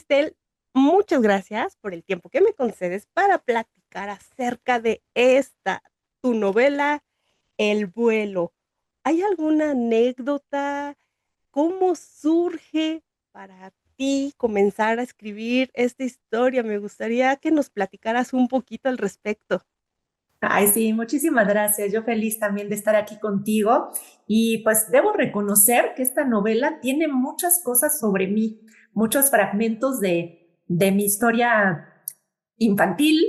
Cristel, muchas gracias por el tiempo que me concedes para platicar acerca de tu novela, El vuelo. ¿Hay alguna anécdota? ¿Cómo surge para ti comenzar a escribir esta historia? Me gustaría que nos platicaras un poquito al respecto. Ay, sí, muchísimas gracias. Yo feliz también de estar aquí contigo. Y pues debo reconocer que esta novela tiene muchas cosas sobre mí, muchos fragmentos de mi historia infantil,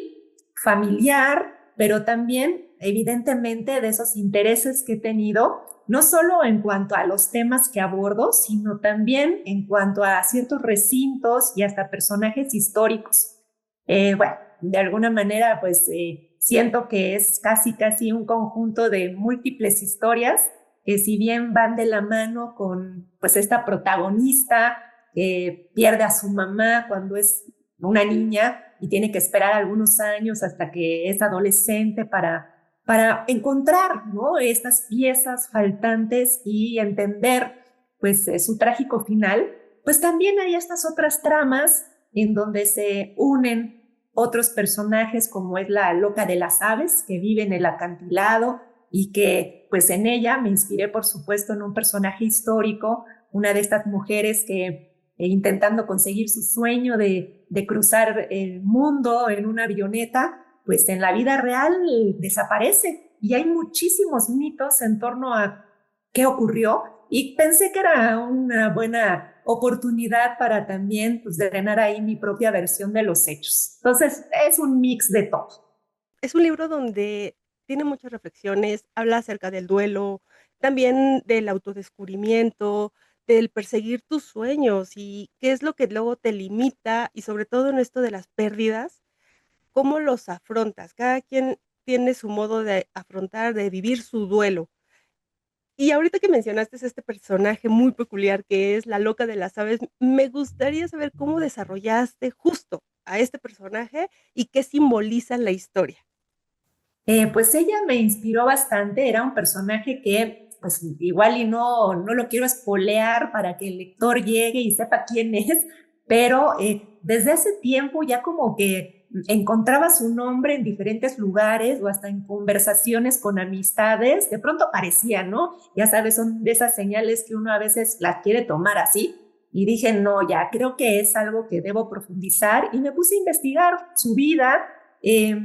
familiar, pero también evidentemente de esos intereses que he tenido, no solo en cuanto a los temas que abordo, sino también en cuanto a ciertos recintos y hasta personajes históricos. Bueno, de alguna manera, pues siento que es casi un conjunto de múltiples historias que si bien van de la mano con pues esta protagonista que pierde a su mamá cuando es una niña y tiene que esperar algunos años hasta que es adolescente para encontrar, ¿no?, estas piezas faltantes y entender pues su trágico final, pues también hay estas otras tramas en donde se unen otros personajes como es la loca de las aves que vive en el acantilado y que pues en ella me inspiré por supuesto en un personaje histórico, una de estas mujeres que intentando conseguir su sueño de cruzar el mundo en una avioneta, pues en la vida real desaparece. Y hay muchísimos mitos en torno a qué ocurrió y pensé que era una buena oportunidad para también pues, drenar ahí mi propia versión de los hechos. Entonces, es un mix de todo. Es un libro donde tiene muchas reflexiones, habla acerca del duelo, también del autodescubrimiento, del perseguir tus sueños y qué es lo que luego te limita y sobre todo en esto de las pérdidas, cómo los afrontas. Cada quien tiene su modo de afrontar, de vivir su duelo. Y ahorita que mencionaste este personaje muy peculiar que es la loca de las aves, me gustaría saber cómo desarrollaste justo a este personaje y qué simboliza en la historia. Pues ella me inspiró bastante, era un personaje que pues igual y no lo quiero espolear para que el lector llegue y sepa quién es, pero desde hace tiempo ya como que encontraba su nombre en diferentes lugares o hasta en conversaciones con amistades, de pronto aparecía, ¿no? Ya sabes, son de esas señales que uno a veces las quiere tomar así. Y dije, no, ya creo que es algo que debo profundizar y me puse a investigar su vida. Eh,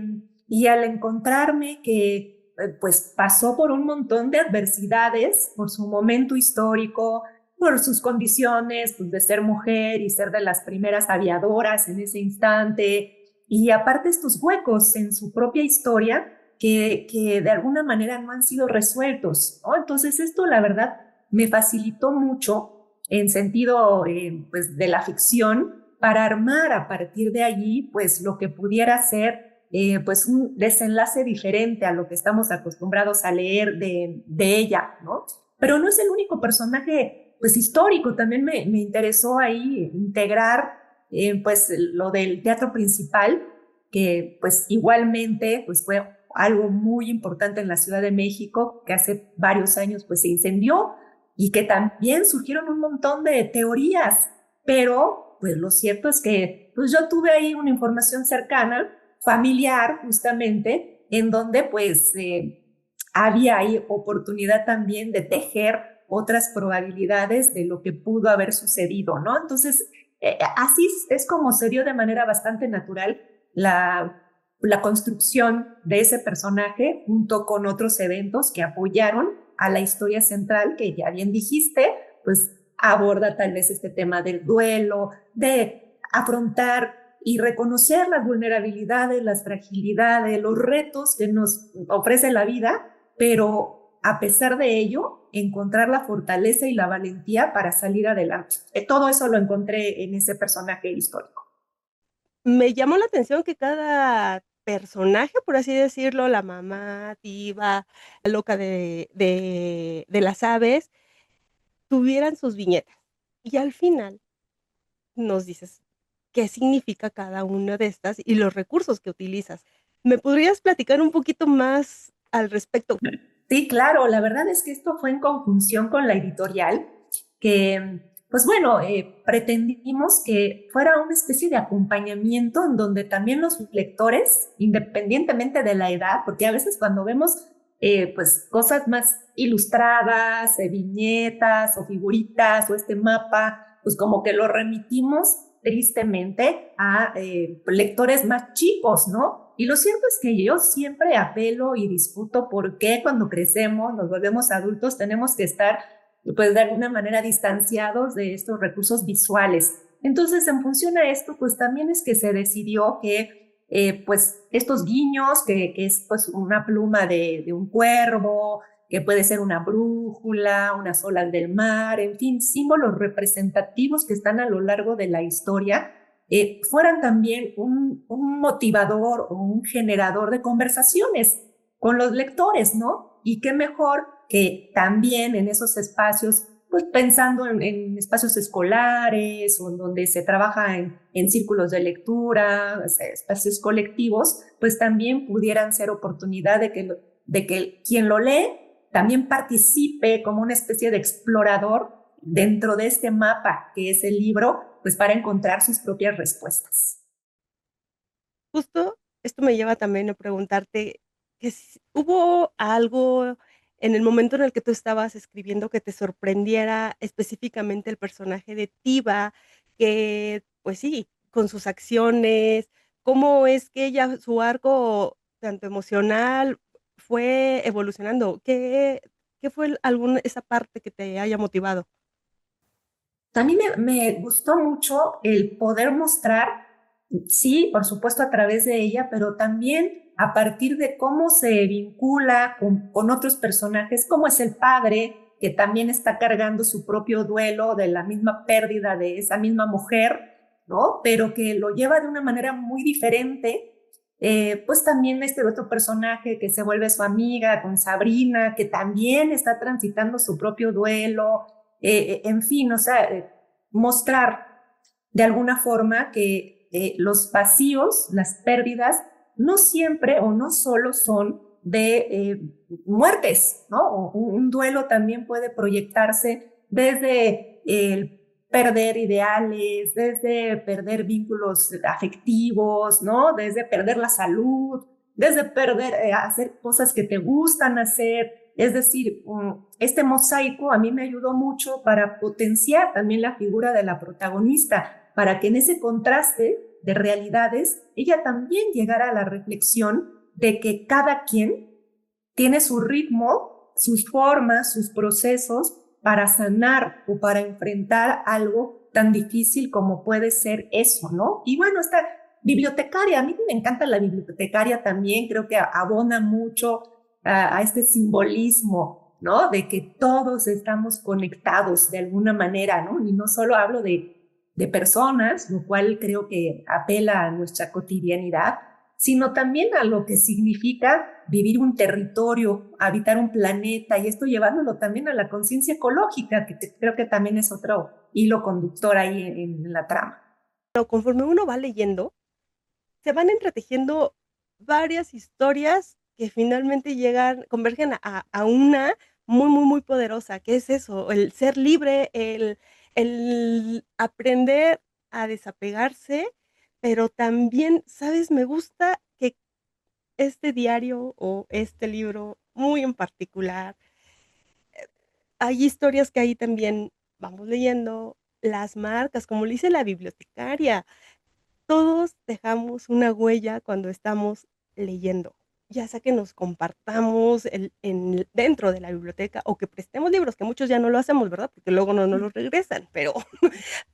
y al encontrarme que pues pasó por un montón de adversidades, por su momento histórico, por sus condiciones pues, de ser mujer y ser de las primeras aviadoras en ese instante, y aparte estos huecos en su propia historia que de alguna manera no han sido resueltos, ¿no? Entonces esto la verdad me facilitó mucho en sentido pues de la ficción para armar a partir de allí pues lo que pudiera ser pues un desenlace diferente a lo que estamos acostumbrados a leer de ella, ¿no? Pero no es el único personaje pues histórico, también me interesó ahí integrar pues lo del teatro principal, que pues igualmente pues fue algo muy importante en la Ciudad de México, que hace varios años pues se incendió y que también surgieron un montón de teorías, pero pues lo cierto es que pues yo tuve ahí una información cercana familiar justamente, en donde pues había ahí oportunidad también de tejer otras probabilidades de lo que pudo haber sucedido, ¿no? Entonces, así es como se dio de manera bastante natural la construcción de ese personaje junto con otros eventos que apoyaron a la historia central que ya bien dijiste, pues aborda tal vez este tema del duelo, de afrontar y reconocer las vulnerabilidades, las fragilidades, los retos que nos ofrece la vida, pero a pesar de ello, encontrar la fortaleza y la valentía para salir adelante. Todo eso lo encontré en ese personaje histórico. Me llamó la atención que cada personaje, por así decirlo, la mamá, diva, la loca de las aves, tuvieran sus viñetas. Y al final nos dices qué significa cada una de estas y los recursos que utilizas. ¿Me podrías platicar un poquito más al respecto? Sí, claro, la verdad es que esto fue en conjunción con la editorial, que pues bueno, pretendimos que fuera una especie de acompañamiento en donde también los lectores, independientemente de la edad, porque a veces cuando vemos pues cosas más ilustradas, viñetas o figuritas o este mapa, pues como que lo remitimos tristemente a lectores más chicos, ¿no? Y lo cierto es que yo siempre apelo y discuto por qué cuando crecemos, nos volvemos adultos, tenemos que estar pues de alguna manera distanciados de estos recursos visuales. Entonces, en función a esto, pues también es que se decidió que pues estos guiños, que es pues una pluma de un cuervo, que puede ser una brújula, unas olas del mar, en fin, símbolos representativos que están a lo largo de la historia, fueran también un motivador o un generador de conversaciones con los lectores, ¿no? Y qué mejor que también en esos espacios, pues pensando en espacios escolares o en donde se trabaja en círculos de lectura, espacios colectivos, pues también pudieran ser oportunidad de que quien lo lee también participe como una especie de explorador dentro de este mapa que es el libro, pues para encontrar sus propias respuestas. Justo esto me lleva también a preguntarte que si hubo algo en el momento en el que tú estabas escribiendo que te sorprendiera específicamente el personaje de Tiva, que, pues sí, con sus acciones, cómo es que ella, su arco tanto emocional fue evolucionando. ¿Qué fue esa parte que te haya motivado? A mí me gustó mucho el poder mostrar, sí, por supuesto a través de ella, pero también a partir de cómo se vincula con otros personajes, cómo es el padre, que también está cargando su propio duelo de la misma pérdida de esa misma mujer, ¿no? Pero que lo lleva de una manera muy diferente. Pues también este otro personaje que se vuelve su amiga con Sabrina, que también está transitando su propio duelo, en fin, o sea, mostrar de alguna forma que los vacíos, las pérdidas, no siempre o no solo son de muertes, ¿no? Un duelo también puede proyectarse desde el perder ideales, desde perder vínculos afectivos, ¿no? Desde perder la salud, desde perder, hacer cosas que te gustan hacer. Es decir, este mosaico a mí me ayudó mucho para potenciar también la figura de la protagonista, para que en ese contraste de realidades ella también llegara a la reflexión de que cada quien tiene su ritmo, sus formas, sus procesos para sanar o para enfrentar algo tan difícil como puede ser eso, ¿no? Y bueno, esta bibliotecaria, a mí me encanta la bibliotecaria también, creo que abona mucho a este simbolismo, ¿no? De que todos estamos conectados de alguna manera, ¿no? Y no solo hablo de personas, lo cual creo que apela a nuestra cotidianidad, sino también a lo que significa vivir un territorio, habitar un planeta, y esto llevándolo también a la conciencia ecológica, que creo que también es otro hilo conductor ahí en la trama. Pero conforme uno va leyendo, se van entretejiendo varias historias que finalmente convergen a una muy, muy, muy poderosa, que es eso, el ser libre, el aprender a desapegarse, pero también, ¿sabes? Me gusta que este diario o este libro muy en particular, hay historias que ahí también vamos leyendo, las marcas, como le dice la bibliotecaria, todos dejamos una huella cuando estamos leyendo, ya sea que nos compartamos dentro de la biblioteca o que prestemos libros, que muchos ya no lo hacemos, ¿verdad? Porque luego no nos los regresan,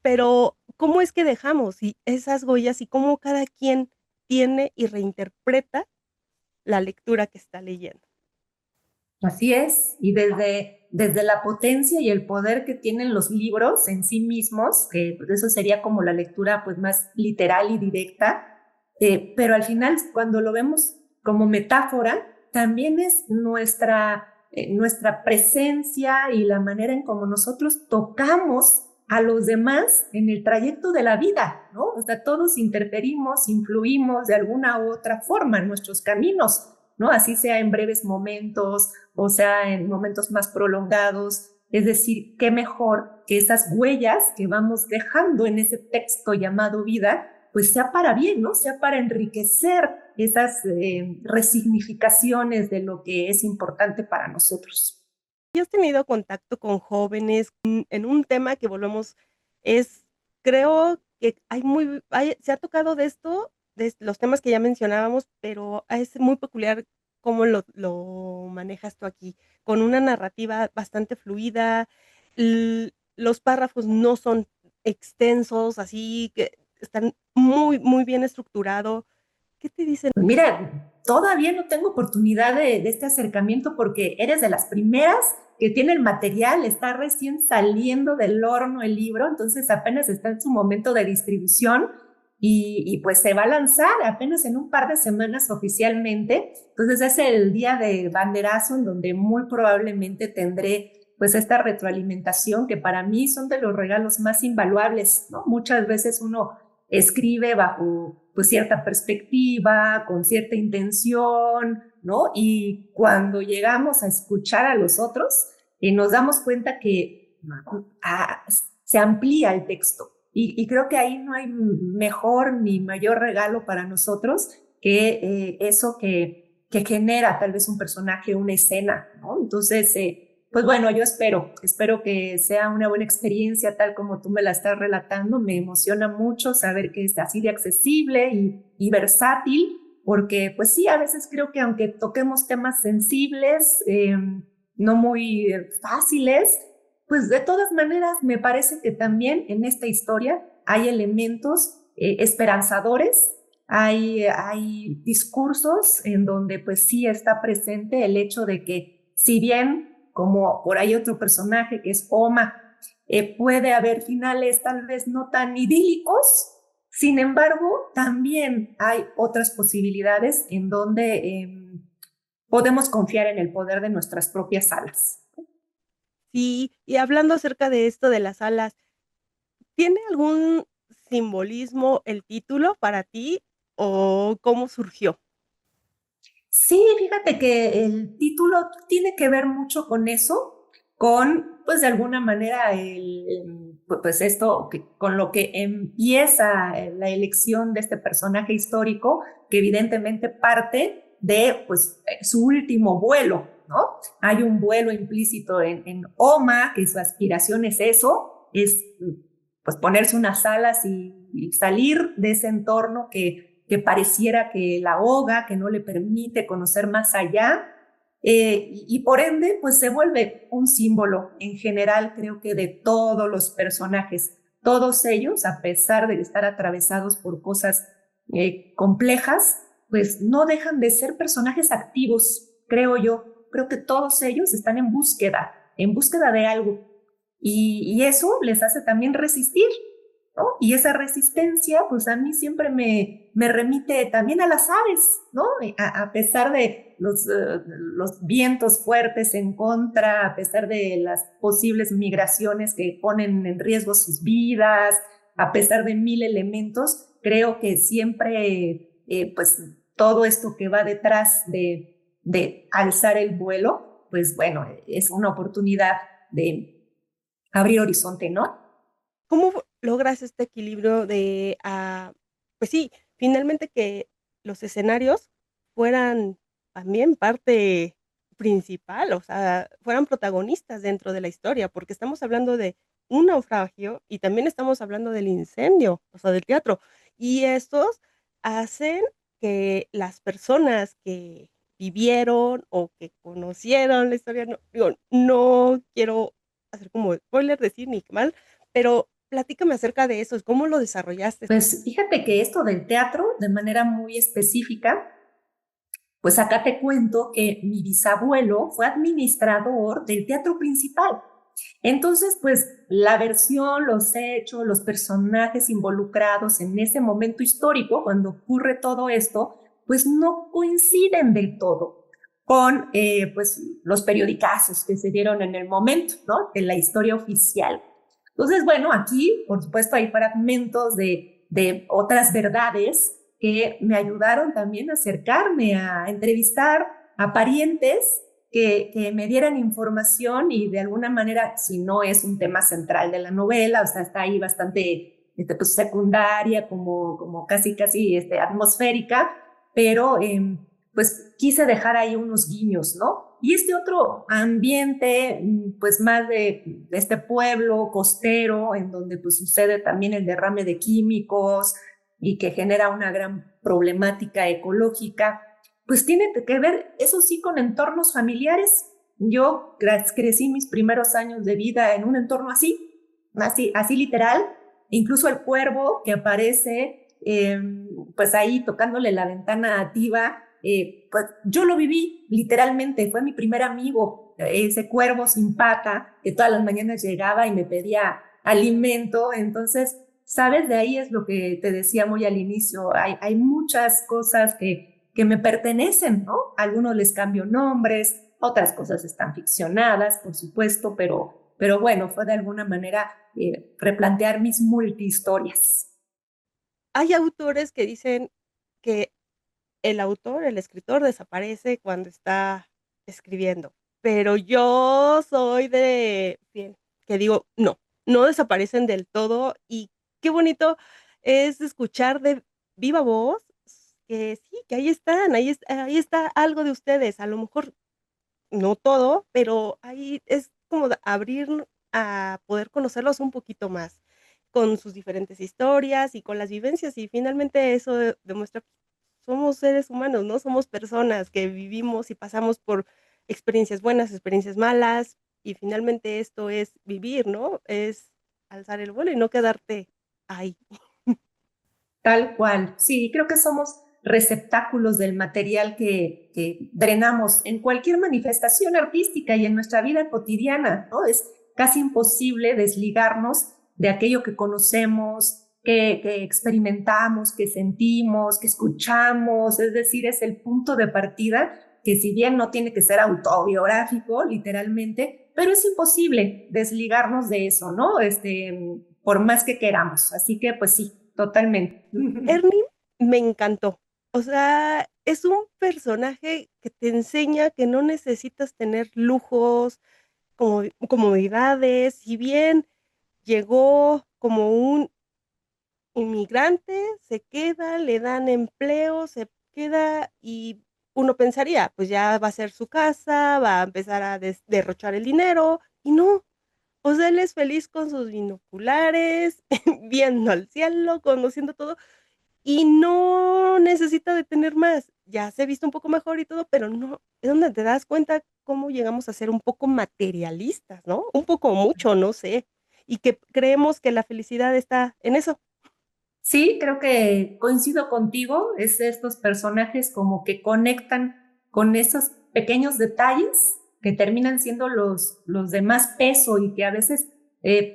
pero ¿cómo es que dejamos esas huellas y cómo cada quien tiene y reinterpreta la lectura que está leyendo? Así es, y desde la potencia y el poder que tienen los libros en sí mismos, que pues, eso sería como la lectura pues más literal y directa, pero al final cuando lo vemos como metáfora, también es nuestra presencia y la manera en cómo nosotros tocamos a los demás en el trayecto de la vida, ¿no? O sea, todos interferimos, influimos de alguna u otra forma en nuestros caminos, ¿no? Así sea en breves momentos, o sea, en momentos más prolongados. Es decir, qué mejor que esas huellas que vamos dejando en ese texto llamado vida, pues sea para bien, ¿no? Sea para enriquecer esas resignificaciones de lo que es importante para nosotros. ¿Y has tenido contacto con jóvenes en un tema que volvemos es creo que se ha tocado de esto, de los temas que ya mencionábamos, pero es muy peculiar cómo lo manejas tú aquí, con una narrativa bastante fluida, los párrafos no son extensos, así que están muy bien estructurado. ¿Qué te dicen? Pues mira, todavía no tengo oportunidad de este acercamiento porque eres de las primeras que tiene el material, está recién saliendo del horno el libro, entonces apenas está en su momento de distribución y pues se va a lanzar apenas en un par de semanas oficialmente. Entonces es el día de banderazo en donde muy probablemente tendré pues esta retroalimentación que para mí son de los regalos más invaluables, ¿no? Muchas veces uno escribe bajo pues cierta perspectiva, con cierta intención, ¿no? Y cuando llegamos a escuchar a los otros, nos damos cuenta que se amplía el texto. Y creo que ahí no hay mejor ni mayor regalo para nosotros que eso que genera tal vez un personaje, una escena, ¿no? Entonces, pues bueno, yo espero que sea una buena experiencia tal como tú me la estás relatando. Me emociona mucho saber que es así de accesible y versátil, porque pues sí, a veces creo que aunque toquemos temas sensibles, no muy fáciles, pues de todas maneras me parece que también en esta historia hay elementos esperanzadores, hay discursos en donde pues sí está presente el hecho de que si bien como por ahí otro personaje que es Oma, puede haber finales tal vez no tan idílicos, sin embargo, también hay otras posibilidades en donde podemos confiar en el poder de nuestras propias alas. Sí, y hablando acerca de esto de las alas, ¿tiene algún simbolismo el título para ti o cómo surgió? Sí, fíjate que el título tiene que ver mucho con eso, con, pues de alguna manera, pues esto, con lo que empieza la elección de este personaje histórico, que evidentemente parte de, pues, su último vuelo, ¿no? Hay un vuelo implícito en Oma, que su aspiración es eso, es, pues, ponerse unas alas y salir de ese entorno que pareciera que la ahoga, que no le permite conocer más allá, y por ende, pues se vuelve un símbolo en general, creo que de todos los personajes, todos ellos, a pesar de estar atravesados por cosas complejas, pues no dejan de ser personajes activos, creo yo. Creo que todos ellos están en búsqueda de algo, y eso les hace también resistir, ¿no? Y esa resistencia, pues a mí siempre me remite también a las aves, ¿no? A pesar de los vientos fuertes en contra, a pesar de las posibles migraciones que ponen en riesgo sus vidas, a pesar de mil elementos, creo que siempre, pues todo esto que va detrás de alzar el vuelo, pues bueno, es una oportunidad de abrir horizonte, ¿no? ¿Cómo logras este equilibrio de, pues sí, finalmente que los escenarios fueran también parte principal, o sea, fueran protagonistas dentro de la historia? Porque estamos hablando de un naufragio y también estamos hablando del incendio, o sea, del teatro. Y estos hacen que las personas que vivieron o que conocieron la historia, no, digo, no quiero hacer como spoiler, decir ni qué mal, pero platícame acerca de eso, ¿cómo lo desarrollaste? Pues fíjate que esto del teatro, de manera muy específica, pues acá te cuento que mi bisabuelo fue administrador del teatro principal. Entonces, pues la versión, los hechos, los personajes involucrados en ese momento histórico, cuando ocurre todo esto, pues no coinciden del todo con pues, los periodicazos que se dieron en el momento, ¿no? De la historia oficial. Entonces, bueno, aquí, por supuesto, hay fragmentos de otras verdades que me ayudaron también a acercarme, a entrevistar a parientes que me dieran información y de alguna manera, si no es un tema central de la novela, o sea, está ahí bastante pues, secundaria, como casi atmosférica, pero pues quise dejar ahí unos guiños, ¿no? Y este otro ambiente, pues más de este pueblo costero, en donde pues sucede también el derrame de químicos y que genera una gran problemática ecológica, pues tiene que ver, eso sí, con entornos familiares. Yo crecí mis primeros años de vida en un entorno así literal. Incluso el cuervo que aparece, pues ahí tocándole la ventana a Tiva, pues yo lo viví literalmente, fue mi primer amigo, ese cuervo sin pata que todas las mañanas llegaba y me pedía alimento. Entonces, sabes, de ahí es lo que te decía muy al inicio, hay muchas cosas que me pertenecen, ¿no? A algunos les cambio nombres, otras cosas están ficcionadas, por supuesto, pero bueno, fue de alguna manera replantear mis multihistorias. Hay autores que dicen que el autor, el escritor, desaparece cuando está escribiendo, pero yo soy de bien, que digo, no, no desaparecen del todo, y qué bonito es escuchar de viva voz que sí, que ahí están, ahí está algo de ustedes, a lo mejor no todo, pero ahí es como de abrir a poder conocerlos un poquito más, con sus diferentes historias y con las vivencias, y finalmente eso demuestra que somos seres humanos, ¿no? Somos personas que vivimos y pasamos por experiencias buenas, experiencias malas, y finalmente esto es vivir, ¿no? Es alzar el vuelo y no quedarte ahí. Tal cual. Sí, creo que somos receptáculos del material que drenamos en cualquier manifestación artística y en nuestra vida cotidiana, ¿no? Es casi imposible desligarnos de aquello que conocemos, que experimentamos, que sentimos, que escuchamos. Es decir, es el punto de partida que si bien no tiene que ser autobiográfico, literalmente, pero es imposible desligarnos de eso, ¿no? Por más que queramos. Así que, pues sí, totalmente. Ernie me encantó. O sea, es un personaje que te enseña que no necesitas tener lujos, comodidades. Si bien llegó como un inmigrante, se queda, le dan empleo, se queda, y uno pensaría, pues ya va a ser su casa, va a empezar a derrochar el dinero, y no. O sea, él es feliz con sus binoculares, viendo al cielo, conociendo todo, y no necesita de tener más. Ya se ha visto un poco mejor y todo, pero no, es donde te das cuenta cómo llegamos a ser un poco materialistas, ¿no? Un poco mucho, no sé. Y que creemos que la felicidad está en eso. Sí, creo que coincido contigo, es de estos personajes como que conectan con esos pequeños detalles que terminan siendo los de más peso y que a veces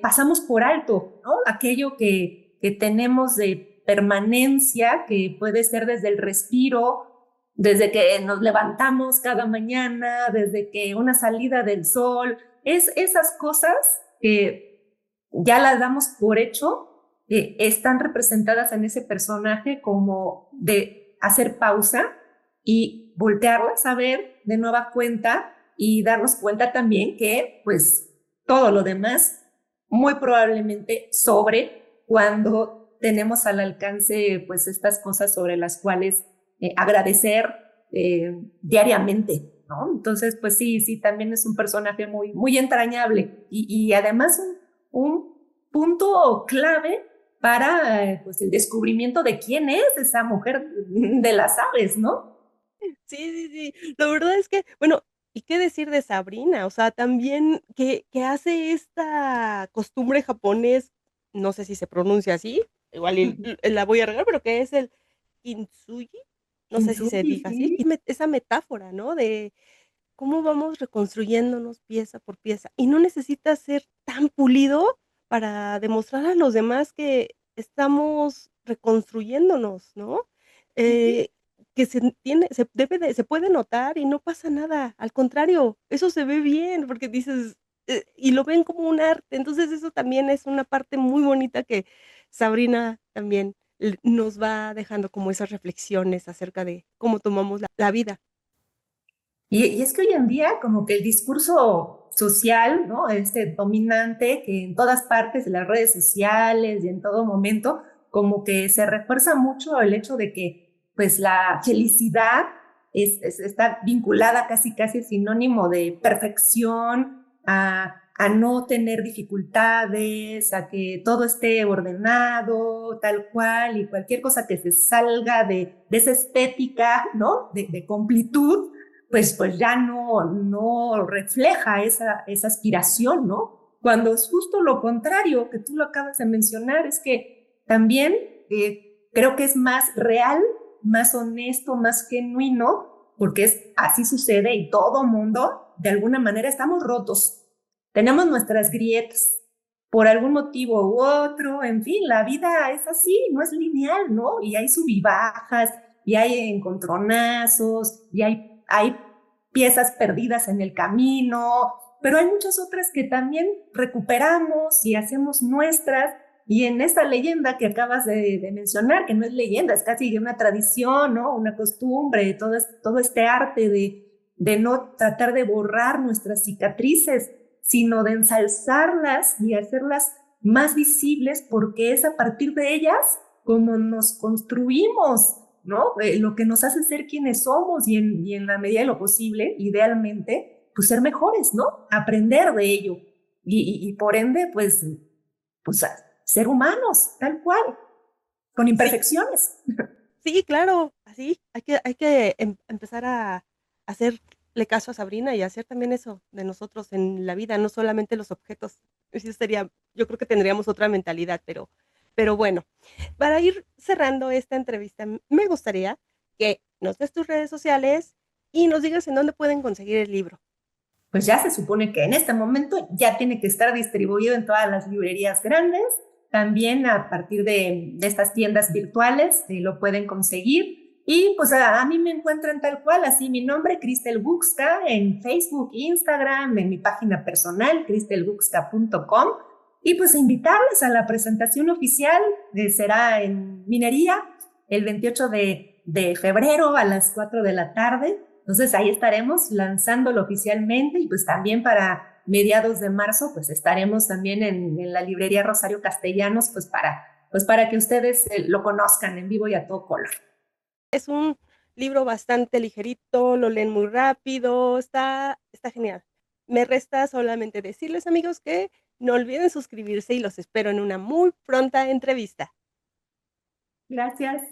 pasamos por alto, ¿no? Aquello que tenemos de permanencia, que puede ser desde el respiro, desde que nos levantamos cada mañana, desde que una salida del sol, es esas cosas que ya las damos por hecho, están representadas en ese personaje como de hacer pausa y voltearlas a ver de nueva cuenta y darnos cuenta también que pues todo lo demás muy probablemente sobre cuando tenemos al alcance pues estas cosas sobre las cuales agradecer diariamente, ¿no? Entonces pues sí, también es un personaje muy entrañable y además un punto clave para pues, el descubrimiento de quién es esa mujer de las aves, ¿no? Sí, sí, sí. La verdad es que, bueno, ¿y qué decir de Sabrina? O sea, también que hace esta costumbre japonés, no sé si se pronuncia así, igual la voy a regar, pero que es el kintsugi, no sé si se Kintsugi, diga sí. así, y esa metáfora, ¿no? De cómo vamos reconstruyéndonos pieza por pieza. Y no necesita ser tan pulido para demostrar a los demás que estamos reconstruyéndonos, ¿no? Eh, que se puede notar y no pasa nada. Al contrario, eso se ve bien, porque dices, y lo ven como un arte. Entonces, eso también es una parte muy bonita que Sabrina también nos va dejando como esas reflexiones acerca de cómo tomamos la vida. Y es que hoy en día como que el discurso social, ¿no? Este dominante que en todas partes de las redes sociales y en todo momento, como que se refuerza mucho el hecho de que pues la felicidad está vinculada casi casi sinónimo de perfección, a no tener dificultades, a que todo esté ordenado, tal cual, y cualquier cosa que se salga de esa estética, ¿no? De completud, pues ya no refleja esa aspiración, ¿no? Cuando es justo lo contrario, que tú lo acabas de mencionar, es que también creo que es más real, más honesto, más genuino, porque así sucede y todo mundo, de alguna manera, estamos rotos. Tenemos nuestras grietas por algún motivo u otro, en fin, la vida es así, no es lineal, ¿no? Y hay sub y bajas, y hay encontronazos, y hay piezas perdidas en el camino, pero hay muchas otras que también recuperamos y hacemos nuestras. Y en esta leyenda que acabas de mencionar, que no es leyenda, es casi una tradición, ¿no? Una costumbre, todo este arte de no tratar de borrar nuestras cicatrices, sino de ensalzarlas y hacerlas más visibles, porque es a partir de ellas como nos construimos, ¿no? Lo que nos hace ser quienes somos y en la medida de lo posible, idealmente, pues ser mejores, ¿no? Aprender de ello y por ende, pues ser humanos, tal cual, con Sí, imperfecciones. sí, claro, así, hay que empezar a hacerle caso a Sabrina y hacer también eso de nosotros en la vida, no solamente los objetos. Eso sería, yo creo que tendríamos otra mentalidad, pero bueno, para ir cerrando esta entrevista, me gustaría que nos des tus redes sociales y nos digas en dónde pueden conseguir el libro. Pues ya se supone que en este momento ya tiene que estar distribuido en todas las librerías grandes. También a partir de estas tiendas virtuales lo pueden conseguir. Y pues a mí me encuentran tal cual, así mi nombre, Cristel Buxka, en Facebook, Instagram, en mi página personal, cristelbuxka.com. Y pues invitarles a la presentación oficial, será en Minería el 28 de febrero a las 4 de la tarde. Entonces ahí estaremos lanzándolo oficialmente y pues también para mediados de marzo pues estaremos también en la librería Rosario Castellanos pues para que ustedes lo conozcan en vivo y a todo color. Es un libro bastante ligerito, lo leen muy rápido, está genial. Me resta solamente decirles, amigos, que no olviden suscribirse y los espero en una muy pronta entrevista. Gracias.